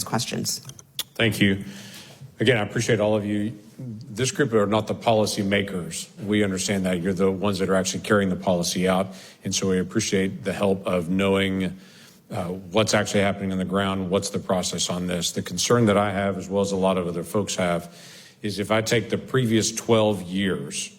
questions. Thank you. Again, I appreciate all of you. This group are not the policy makers. We understand that. You're the ones that are actually carrying the policy out. And so we appreciate the help of knowing what's actually happening on the ground, what's the process on this. The concern that I have, as well as a lot of other folks have, is if I take the previous 12 years,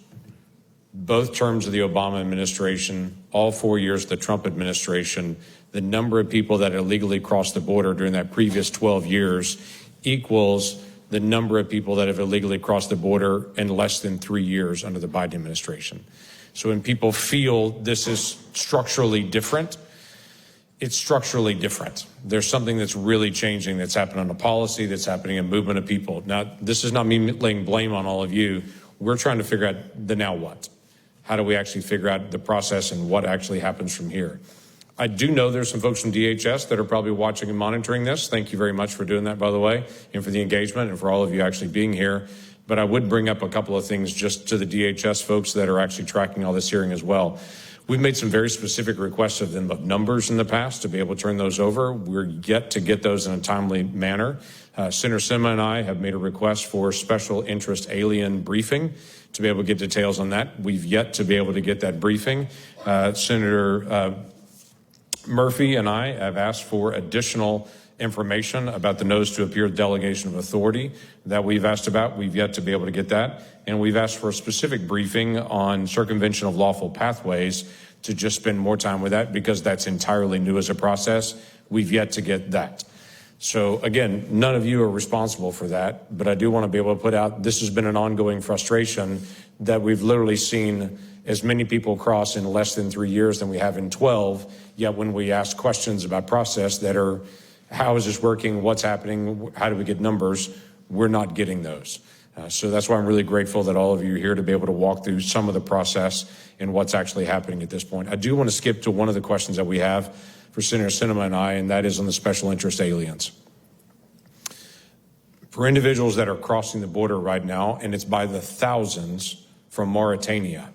both terms of the Obama administration, all 4 years of the Trump administration, the number of people that illegally crossed the border during that previous 12 years equals the number of people that have illegally crossed the border in less than 3 years under the Biden administration. So when people feel this is structurally different, it's structurally different. There's something that's really changing that's happening on the policy, that's happening in movement of people. Now, this is not me laying blame on all of you. We're trying to figure out the now what. How do we actually figure out the process and what actually happens from here? I do know there's some folks from DHS that are probably watching and monitoring this. Thank you very much for doing that, by the way, and for the engagement and for all of you actually being here. But I would bring up a couple of things just to the DHS folks that are actually tracking all this hearing as well. We've made some very specific requests of them of numbers in the past to be able to turn those over. We're yet to get those in a timely manner. Senator Sinema and I have made a request for special interest alien briefing to be able to get details on that. We've yet to be able to get that briefing. Senator Murphy and I have asked for additional information about the notice to appear delegation of authority that we've asked about. We've yet to be able to get that. And we've asked for a specific briefing on circumvention of lawful pathways to just spend more time with that because that's entirely new as a process. We've yet to get that. So again, none of you are responsible for that, but I do want to be able to put out, this has been an ongoing frustration that we've literally seen as many people cross in less than 3 years than we have in 12. Yet when we ask questions about process that are, how is this working? What's happening? How do we get numbers? We're not getting those. So that's why I'm really grateful that all of you are here to be able to walk through some of the process and what's actually happening at this point. I do want to skip to one of the questions that we have for Senator Sinema and I, and that is on the special interest aliens. For individuals that are crossing the border right now, and it's by the thousands from Mauritania,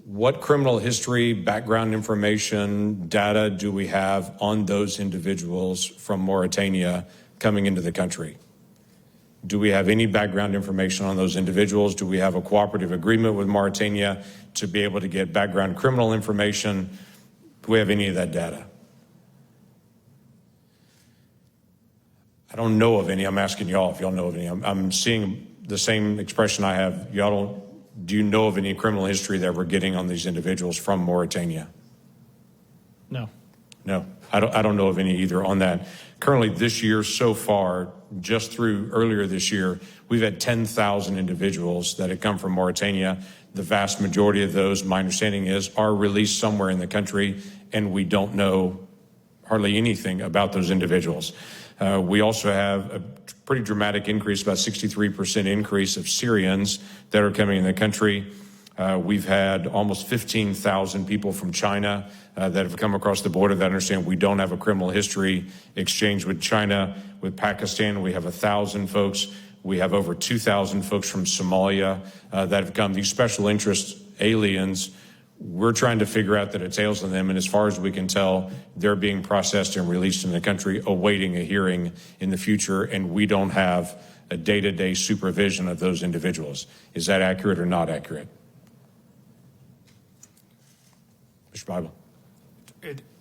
what criminal history, background information, data do we have on those individuals from Mauritania coming into the country? Do we have any background information on those individuals? Do we have a cooperative agreement with Mauritania to be able to get background criminal information? Do we have any of that data? I don't know of any. I'm asking y'all if y'all know of any. I'm seeing the same expression I have. Y'all don't. Do you know of any criminal history that we're getting on these individuals from Mauritania? No. No, I don't know of any either on that. Currently this year so far, just through earlier this year, we've had 10,000 individuals that have come from Mauritania. The vast majority of those, my understanding is, are released somewhere in the country, and we don't know hardly anything about those individuals. We also have a pretty dramatic increase, about 63% increase of Syrians that are coming in the country. We've had almost 15,000 people from China that have come across the border that understand we don't have a criminal history exchange with China. With Pakistan, we have 1,000 folks. We have over 2,000 folks from Somalia that have come. These special interest aliens, we're trying to figure out the details on them, and as far as we can tell, they're being processed and released in the country, awaiting a hearing in the future, and we don't have a day-to-day supervision of those individuals. Is that accurate or not accurate? Mr. Bible.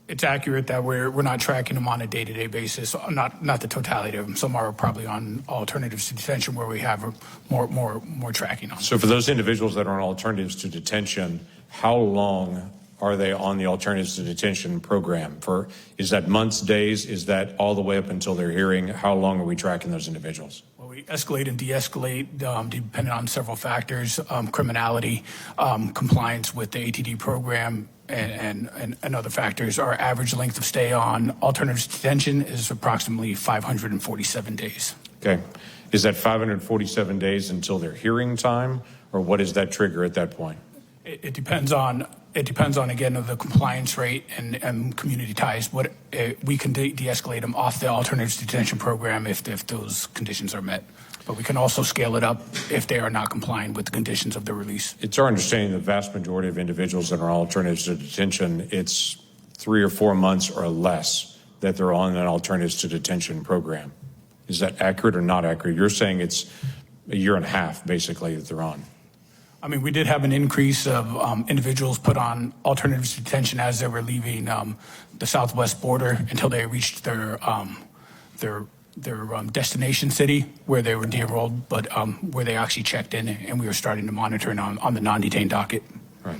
It's accurate that we're not tracking them on a day-to-day basis, not the totality of them. Some are probably on alternatives to detention where we have more tracking on them. So for those individuals that are on alternatives to detention, how long are they on the alternatives to detention program? Is that months, days? Is that all the way up until their hearing? How long are we tracking those individuals? Well, we escalate and de-escalate depending on several factors, criminality, compliance with the ATD program, and other factors. Our average length of stay on alternatives to detention is approximately 547 days. Okay. Is that 547 days until their hearing time, or what is that trigger at that point? It depends on again the compliance rate and community ties. What we can de-escalate them off the alternatives to detention program if those conditions are met. But we can also scale it up if they are not complying with the conditions of the release. It's our understanding the vast majority of individuals that are on alternatives to detention, it's 3 or 4 months or less that they're on an alternatives to detention program. Is that accurate or not accurate? You're saying it's a year and a half, basically, that they're on. I mean, we did have an increase of individuals put on alternatives to detention as they were leaving the southwest border until they reached their destination city where they were de-enrolled, but where they actually checked in, and we were starting to monitor it on the non-detained docket. Right.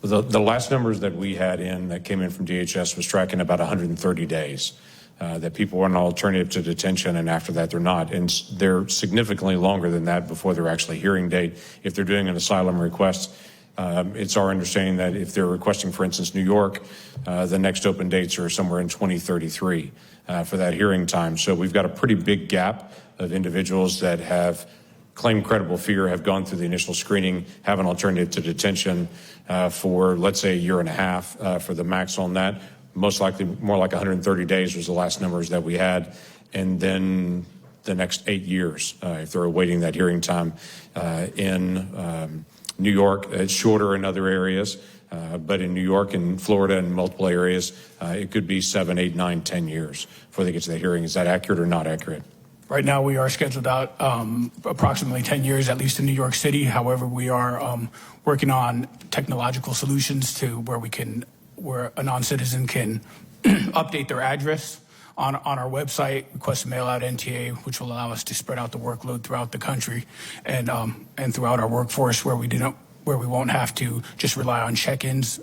Well, the last numbers that we had in that came in from DHS was tracking about 130 days. That people were on an alternative to detention, and after that they're not. And they're significantly longer than that before their actually hearing date. If they're doing an asylum request, it's our understanding that if they're requesting, for instance, New York, the next open dates are somewhere in 2033 for that hearing time. So we've got a pretty big gap of individuals that have claimed credible fear, have gone through the initial screening, have an alternative to detention for, let's say, a year and a half for the max on that. Most likely more like 130 days was the last numbers that we had. And then the next 8 years, if they're awaiting that hearing time in New York. It's shorter in other areas, but in New York and Florida and multiple areas, it could be 7, 8, 9, 10 years before they get to the hearing. Is that accurate or not accurate? Right now, we are scheduled out approximately 10 years, at least in New York City. However, we are working on technological solutions to where a non-citizen can update their address on our website, request a mail-out NTA, which will allow us to spread out the workload throughout the country and throughout our workforce, where we won't have to just rely on check-ins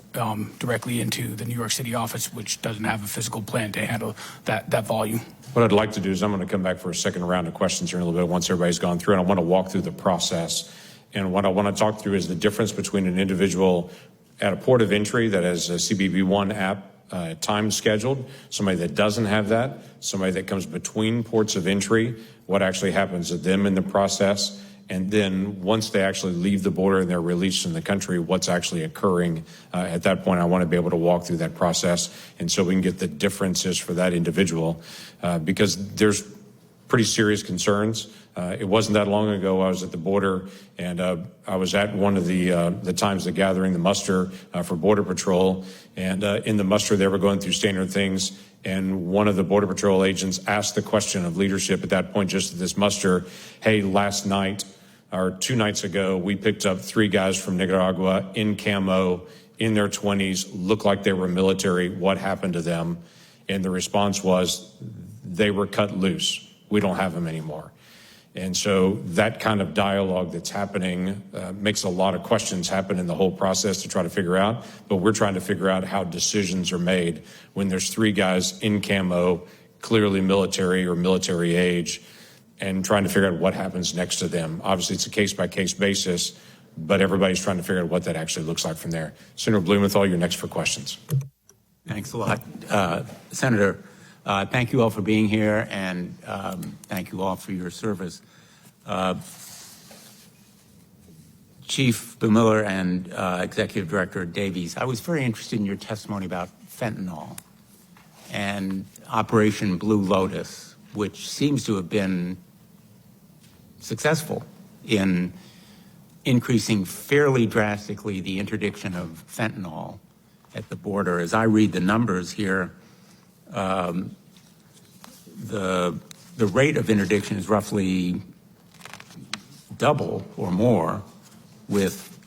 directly into the New York City office, which doesn't have a physical plan to handle that volume. What I'd like to do is I'm going to come back for a second round of questions here in a little bit once everybody's gone through, and I want to walk through the process. And what I want to talk through is the difference between an individual at a port of entry that has a CBP-1 app time scheduled, somebody that doesn't have that, somebody that comes between ports of entry, what actually happens to them in the process, and then once they actually leave the border and they're released from the country, what's actually occurring at that point. I want to be able to walk through that process, and so we can get the differences for that individual because there's pretty serious concerns. It wasn't that long ago I was at the border, and I was at one of the times the gathering, the muster for Border Patrol, and in the muster they were going through standard things, and one of the Border Patrol agents asked the question of leadership at that point, just at this muster, hey, last night or 2 nights ago, we picked up 3 guys from Nicaragua in camo, in their 20s, looked like they were military. What happened to them? And the response was, they were cut loose. We don't have them anymore. And so that kind of dialogue that's happening makes a lot of questions happen in the whole process to try to figure out. But we're trying to figure out how decisions are made when there's 3 guys in camo, clearly military or military age, and trying to figure out what happens next to them. Obviously, it's a case-by-case basis, but everybody's trying to figure out what that actually looks like from there. Senator Blumenthal, you're next for questions. Thanks a lot. Senator, thank you all for being here, and thank you all for your service. Chief Bill Miller and Executive Director Davies, I was very interested in your testimony about fentanyl and Operation Blue Lotus, which seems to have been successful in increasing fairly drastically the interdiction of fentanyl at the border. As I read the numbers here, the rate of interdiction is roughly double or more, with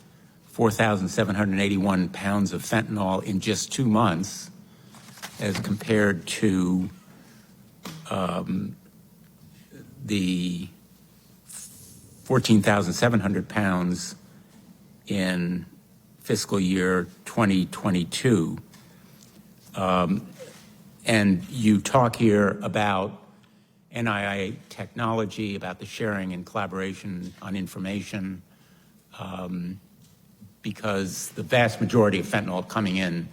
4,781 pounds of fentanyl in just 2 months, as compared to the 14,700 pounds in fiscal year 2022. And you talk here about NIA technology, about the sharing and collaboration on information, because the vast majority of fentanyl coming in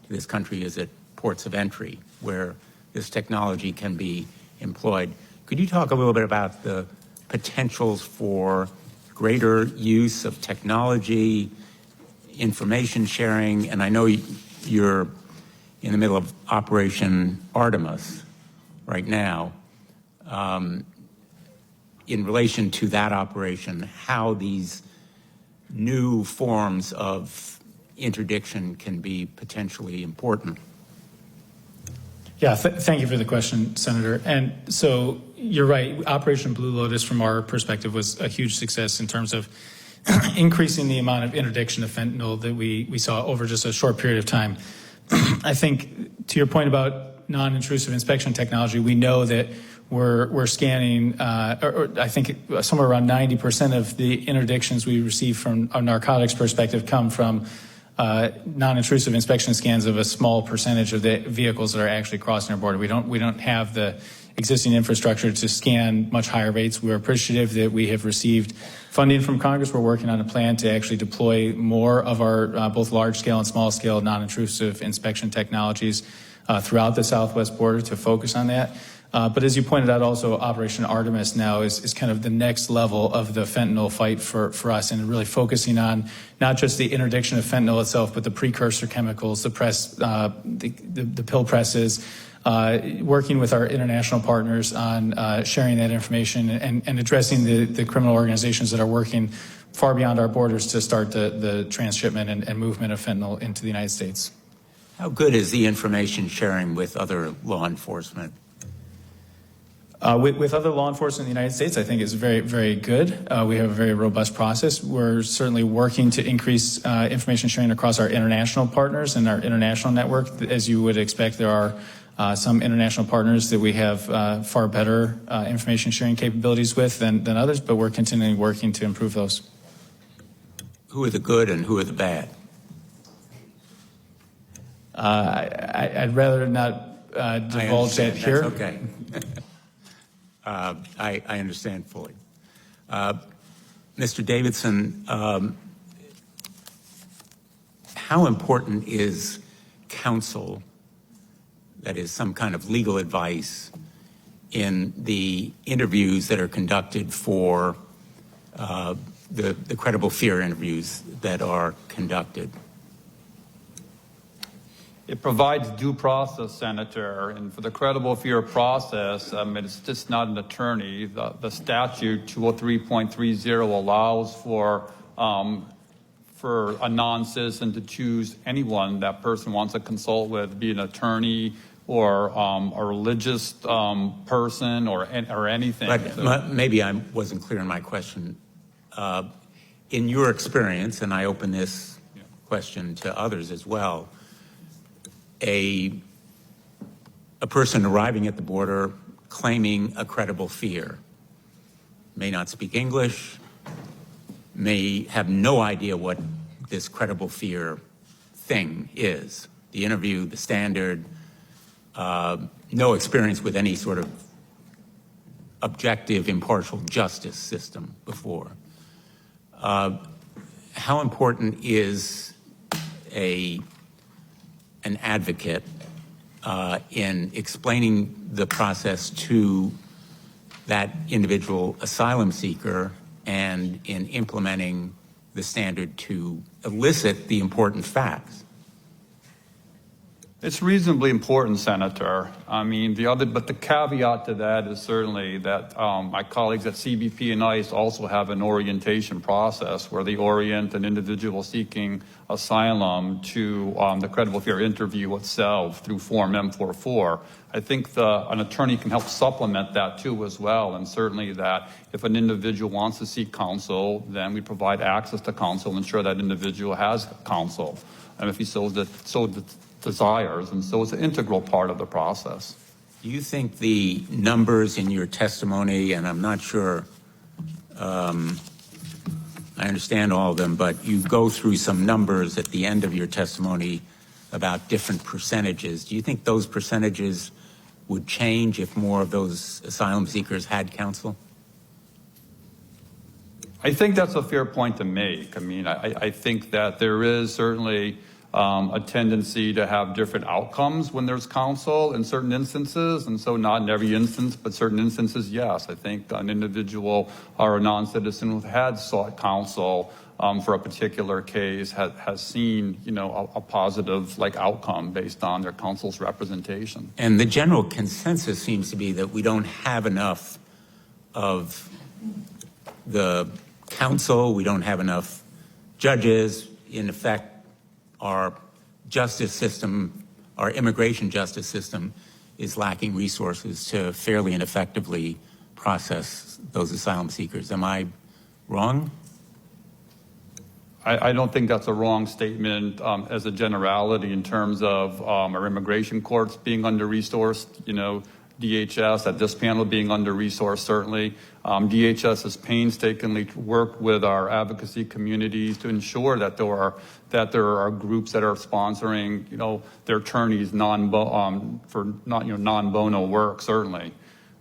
to this country is at ports of entry where this technology can be employed. Could you talk a little bit about the potentials for greater use of technology, information sharing? And I know you're in the middle of Operation Artemis right now. In relation to that operation, how these new forms of interdiction can be potentially important. Yeah, thank you for the question, Senator. And so you're right. Operation Blue Lotus, from our perspective, was a huge success in terms of increasing the amount of interdiction of fentanyl that we saw over just a short period of time. I think to your point about non-intrusive inspection technology, we know that we're scanning, or I think somewhere around 90% of the interdictions we receive from a narcotics perspective come from non-intrusive inspection scans of a small percentage of the vehicles that are actually crossing our border. We don't have the existing infrastructure to scan much higher rates. We're appreciative that we have received funding from Congress. We're working on a plan to actually deploy more of our both large-scale and small-scale non-intrusive inspection technologies throughout the southwest border to focus on that. But as you pointed out, also Operation Artemis now is kind of the next level of the fentanyl fight for us, and really focusing on not just the interdiction of fentanyl itself, but the precursor chemicals, the pill presses, working with our international partners on sharing that information and addressing the criminal organizations that are working far beyond our borders to start the transshipment and movement of fentanyl into the United States. How good is the information sharing with other law enforcement? With other law enforcement in the United States, I think is very, very good. We have a very robust process. We're certainly working to increase information sharing across our international partners and our international network. As you would expect, there are some international partners that we have far better information sharing capabilities with than others, but we're continually working to improve those. Who are the good and who are the bad? I'd rather not divulge that here. That's okay. I understand fully. Mr. Davidson, how important is counsel, that is some kind of legal advice, in the interviews that are conducted for the credible fear interviews that are conducted? It provides due process, Senator, and for the credible fear process, it's just not an attorney. The statute 203.30 allows for a non-citizen to choose anyone that person wants to consult with, be an attorney or a religious person or anything. But maybe I wasn't clear in my question. In your experience, and I open this question to others as well, a person arriving at the border claiming a credible fear may not speak English, may have no idea what this credible fear thing is. The interview, the standard, no experience with any sort of objective, impartial justice system before. How important is an advocate in explaining the process to that individual asylum seeker and in implementing the standard to elicit the important facts? It's reasonably important, Senator. I mean, but the caveat to that is certainly that my colleagues at CBP and ICE also have an orientation process where they orient an individual seeking asylum to the credible fear interview itself through Form M44. I think an attorney can help supplement that too as well, and certainly that if an individual wants to seek counsel, then we provide access to counsel, ensure that individual has counsel, and if he so desires, and so it's an integral part of the process. Do you think the numbers in your testimony, and I'm not sure I understand all of them, but you go through some numbers at the end of your testimony about different percentages. Do you think those percentages would change if more of those asylum seekers had counsel? I think that's a fair point to make. I mean, I think that there is certainly a tendency to have different outcomes when there's counsel in certain instances, and so not in every instance, but certain instances, yes. I think an individual or a non-citizen who had sought counsel for a particular case has seen, a positive outcome based on their counsel's representation. And the general consensus seems to be that we don't have enough of the counsel, we don't have enough judges. In effect, our justice system, our immigration justice system, is lacking resources to fairly and effectively process those asylum seekers. Am I wrong? I don't think that's a wrong statement as a generality in terms of our immigration courts being under-resourced, DHS, at this panel being under-resourced, certainly. DHS has painstakingly worked with our advocacy communities to ensure that there are groups that are sponsoring, their attorneys for non-bono work, certainly.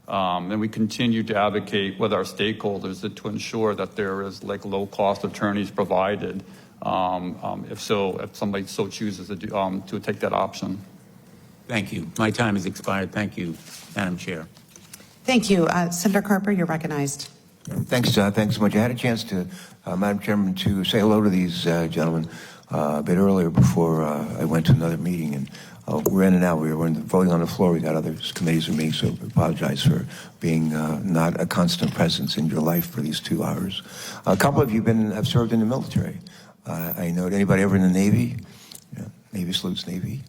And we continue to advocate with our stakeholders to ensure that there is low-cost attorneys provided, if somebody so chooses to take that option. Thank you. My time has expired. Thank you, Madam Chair. Thank you. Senator Carper, you're recognized. Thanks so much. I had a chance to, Madam Chairman, to say hello to these gentlemen a bit earlier before I went to another meeting, and we're in and out. We were voting on the floor. We got other committees and meetings, so I apologize for being not a constant presence in your life for these 2 hours. A couple of you have served in the military. I know anybody ever in the Navy? Yeah, Navy salutes Navy.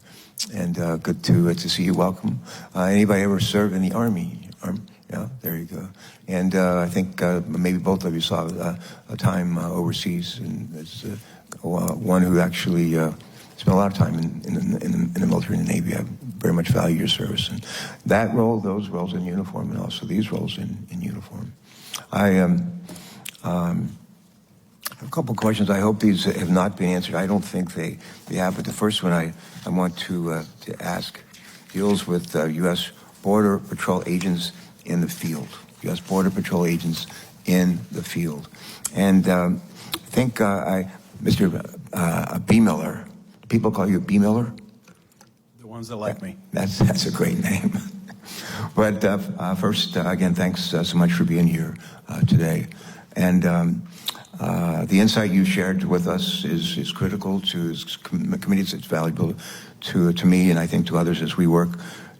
And good to see you. Welcome. Anybody ever served in the Army? Yeah, there you go. And I think maybe both of you saw a time overseas, and as one who actually spent a lot of time in the military and the Navy. I very much value your service. And that role, those roles in uniform, and also these roles in uniform. I have a couple of questions. I hope these have not been answered. I don't think they have, but the first one I want to ask deals with U.S. Border Patrol agents in the field. U.S. Border Patrol agents in the field. And I think Mr. B. Miller, people call you B. Miller? The ones that like me. That's a great name. But first, again, thanks so much for being here today. And the insight you shared with us is critical to committees. It's valuable to me, and I think to others as we work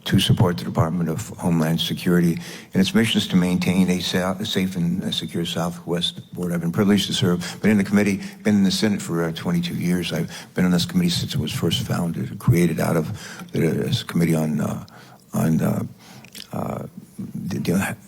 to support the Department of Homeland Security in its missions to maintain a safe and secure Southwest border. I've been privileged to serve, been in the committee, been in the Senate for 22 years. I've been on this committee since it was first founded, created out of the committee on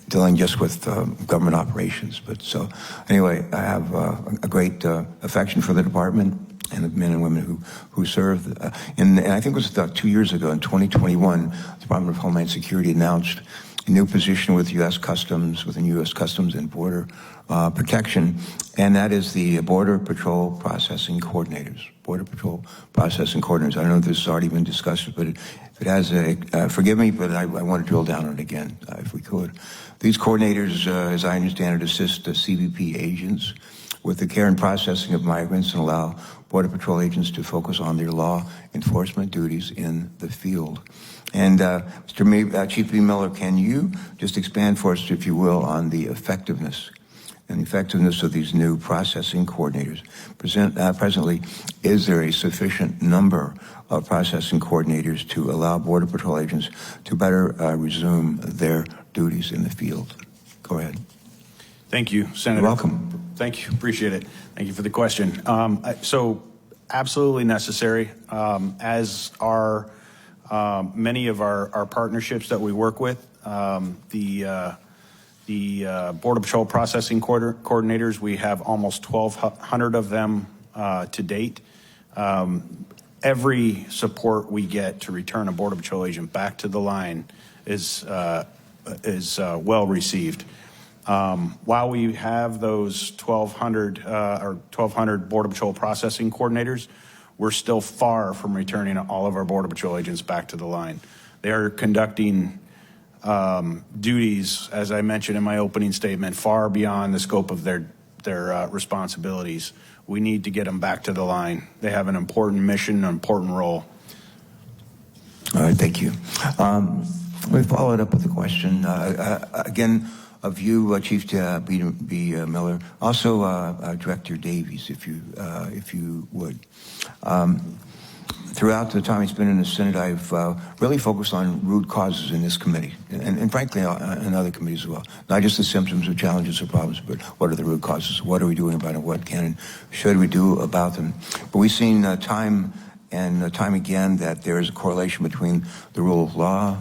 dealing just with government operations. But so anyway, I have a great affection for the department and the men and women who serve. And I think it was about 2 years ago, in 2021, the Department of Homeland Security announced a new position with U.S. Customs, within U.S. Customs and Border Protection, and that is the Border Patrol Processing Coordinators. Border Patrol Processing Coordinators. I don't know if this has already been discussed, but it has forgive me, but I want to drill down on it again, if we could. These coordinators, as I understand it, assist CBP agents with the care and processing of migrants and allow Border Patrol agents to focus on their law enforcement duties in the field. And Chief B. Miller, can you just expand for us, if you will, on the effectiveness of these new processing coordinators? Presently, is there a sufficient number of processing coordinators to allow Border Patrol agents to better resume their duties in the field? Go ahead. Thank you, Senator. You're welcome. Thank you. Appreciate it. Thank you for the question. So absolutely necessary, as are many of our partnerships that we work with. The Border Patrol Processing Coordinators, we have almost 1,200 of them to date. Every support we get to return a Border Patrol agent back to the line is well received. While we have those 1,200 Border Patrol Processing Coordinators, we're still far from returning all of our Border Patrol agents back to the line. They are conducting duties, as I mentioned in my opening statement, far beyond the scope of their responsibilities. We need to get them back to the line. They have an important mission, an important role. All right, thank you. We followed up with a question, again, of you, Chief B. Miller, also Director Davies, if you would. Throughout the time he's been in the Senate, I've really focused on root causes in this committee, and frankly, in other committees as well. Not just the symptoms or challenges or problems, but what are the root causes? What are we doing about it? What can and should we do about them? But we've seen time and time again that there is a correlation between the rule of law,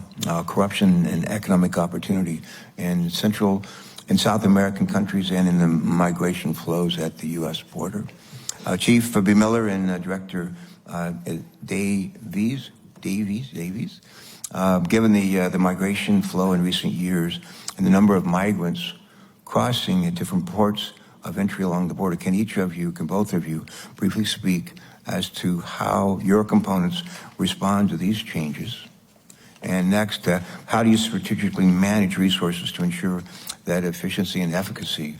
corruption, and economic opportunity in Central and South American countries and in the migration flows at the U.S. border. Chief B. Miller and Director Davies, given the migration flow in recent years and the number of migrants crossing at different ports of entry along the border, can both of you briefly speak as to how your components respond to these changes? And next, how do you strategically manage resources to ensure that efficiency and efficacy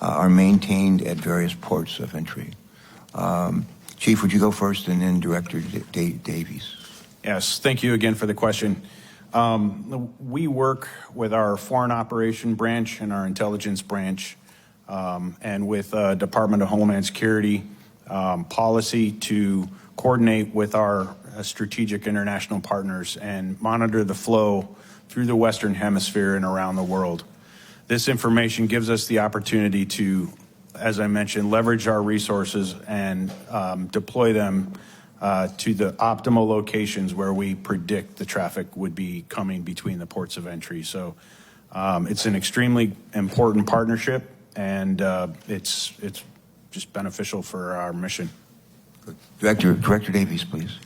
are maintained at various ports of entry? Chief, would you go first, and then Director Davies? Yes, thank you again for the question. We work with our foreign operation branch and our intelligence branch and with Department of Homeland Security policy to coordinate with our strategic international partners and monitor the flow through the Western Hemisphere and around the world. This information gives us the opportunity to, as I mentioned, leverage our resources and deploy them to the optimal locations where we predict the traffic would be coming between the ports of entry. So it's an extremely important partnership, and it's just beneficial for our mission. Director Davies, please.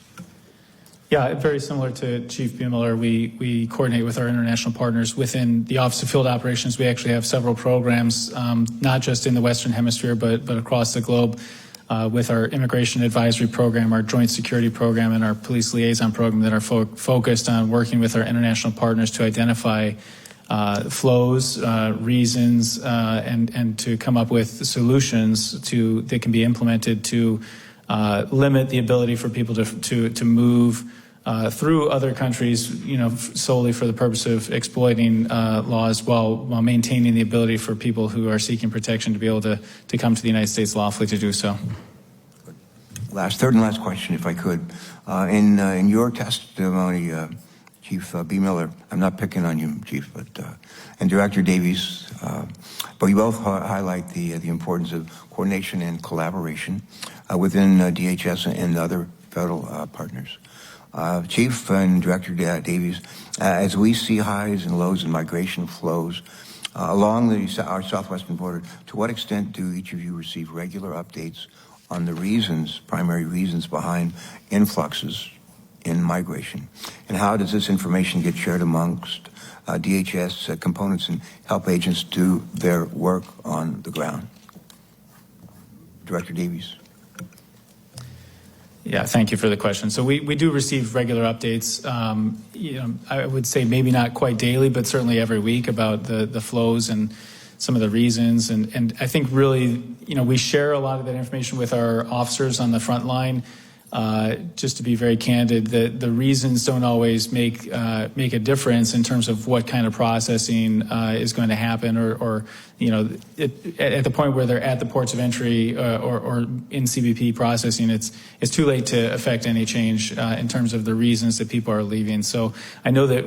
Yeah, very similar to Chief B. Miller. We coordinate with our international partners within the Office of Field Operations. We actually have several programs, not just in the Western Hemisphere, but across the globe, with our Immigration Advisory Program, our Joint Security Program, and our Police Liaison Program that are focused on working with our international partners to identify flows, reasons, and to come up with solutions that can be implemented to limit the ability for people to move through other countries, solely for the purpose of exploiting laws while maintaining the ability for people who are seeking protection to be able to come to the United States lawfully to do so. Third and last question, if I could. In your testimony, Chief B. Miller, I'm not picking on you, Chief, and Director Davies, but you both highlight the importance of coordination and collaboration within DHS and other federal partners. Chief and Director Davies, as we see highs and lows in migration flows along our southwestern border, to what extent do each of you receive regular updates on the primary reasons behind influxes in migration? And how does this information get shared amongst DHS components and help agents do their work on the ground? Director Davies. Yeah, thank you for the question. So we do receive regular updates. I would say maybe not quite daily, but certainly every week about the flows and some of the reasons. And I think really, we share a lot of that information with our officers on the front line. Just to be very candid, the reasons don't always make a difference in terms of what kind of processing is going to happen, or at the point where they're at the ports of entry or in CBP processing, it's too late to affect any change in terms of the reasons that people are leaving. So I know that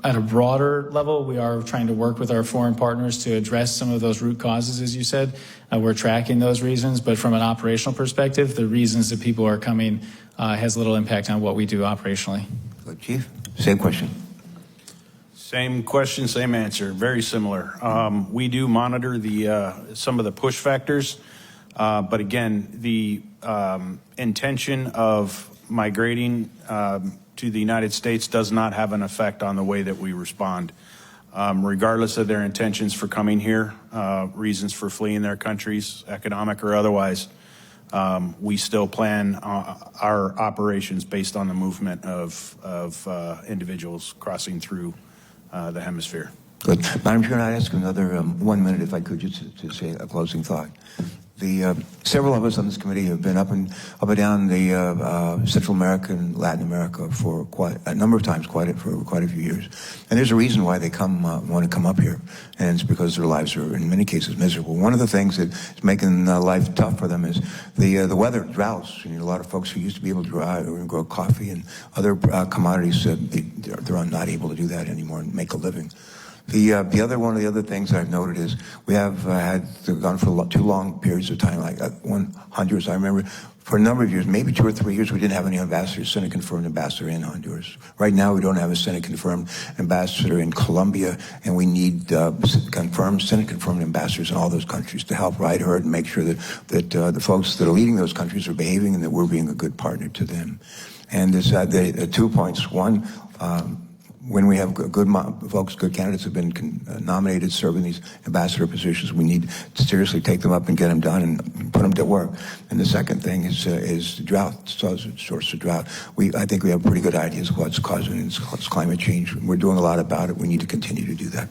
at a broader level, we are trying to work with our foreign partners to address some of those root causes, as you said. We're tracking those reasons, but from an operational perspective, the reasons that people are coming has little impact on what we do operationally. Chief, same question. Same question, same answer. Very similar. We do monitor some of the push factors, but again, the intention of migrating to the United States does not have an effect on the way that we respond. Regardless of their intentions for coming here, reasons for fleeing their countries, economic or otherwise, we still plan our operations based on the movement of individuals crossing through the hemisphere. Good. Madam Chair, I'd ask another 1 minute, if I could, just to say a closing thought. Several of us on this committee have been up and down the Central America and Latin America for quite a number of times, for quite a few years. And there's a reason why they want to come up here, and it's because their lives are, in many cases, miserable. One of the things that is making life tough for them is the weather, droughts. A lot of folks who used to be able to grow coffee and other commodities, they're not able to do that anymore and make a living. The other one of the other things I've noted is we have gone for too long periods of time, like Honduras. I remember for a number of years, maybe 2 or 3 years, we didn't have any ambassadors, Senate-confirmed ambassador in Honduras. Right now, we don't have a Senate-confirmed ambassador in Colombia, and we need Senate-confirmed ambassadors in all those countries to help ride herd and make sure that the folks that are leading those countries are behaving and that we're being a good partner to them. And there's 2 points. One, when we have good folks, good candidates have been nominated, serving these ambassador positions, we need to seriously take them up and get them done and put them to work. And the second thing is drought, source of drought. I think we have pretty good ideas of what's causing it. It's climate change. We're doing a lot about it. We need to continue to do that.